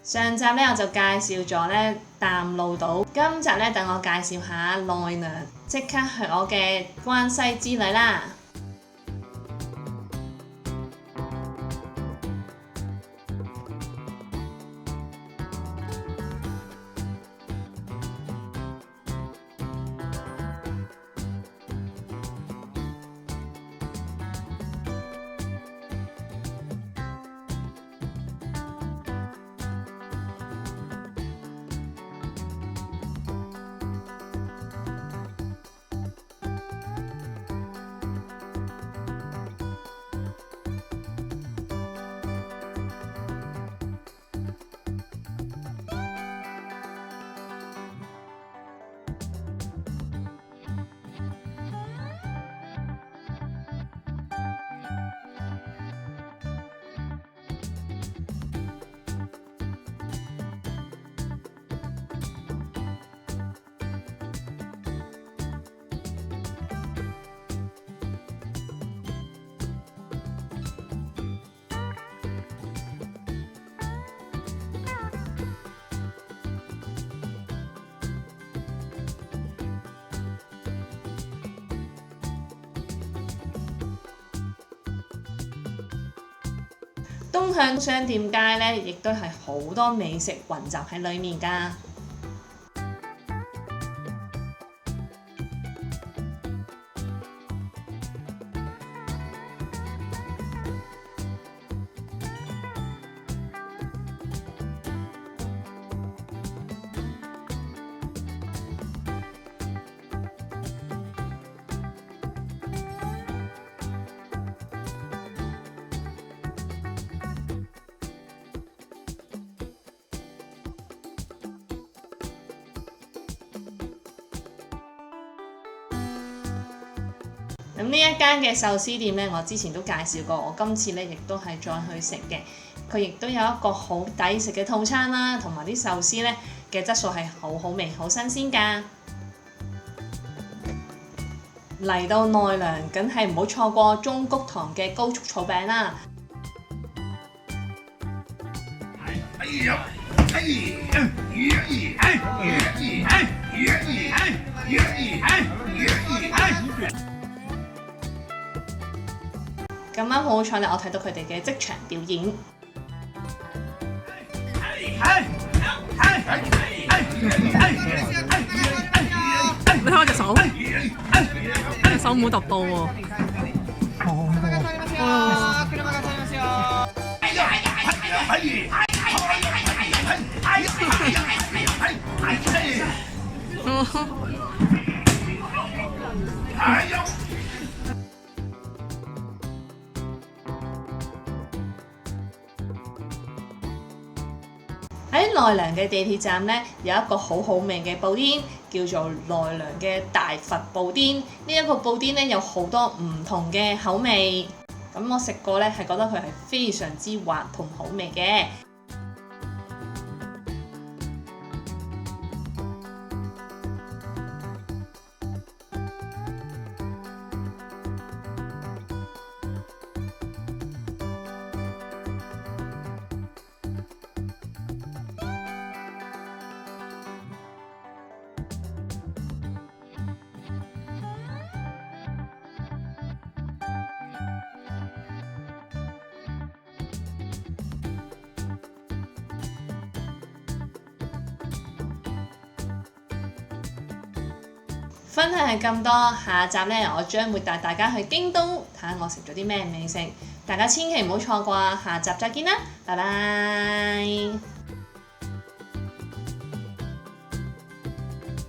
上集咧我就介紹咗咧淡路島，今集咧等我介紹下奈良，即刻去我嘅關西之旅啦！東向商店街咧，亦都係好多美食混雜喺裡面㗎。咁呢一間嘅壽司店咧，我之前都介紹過，我今次咧亦都係再去食嘅。佢亦都有一個好抵食嘅套餐啦，同埋啲壽司咧嘅質素係好好味、好新鮮㗎。嚟到奈良，梗係唔好錯過中谷堂嘅高速炒餅啦！咁啱好彩咧，我睇到佢哋嘅即場表演。你睇我隻手，隻手冇揼到喎。喺奈良嘅地鐵站咧，有一個好好味嘅布甸，叫做奈良嘅大佛布甸。呢一個布甸咧有好多唔同嘅口味，咁我食過咧係覺得佢係非常之滑同好味嘅。分享係咁多，下集呢，我將會帶大家去京都睇下我食咗啲咩美食，大家千祈唔好錯過啊！下集再見啦，拜拜。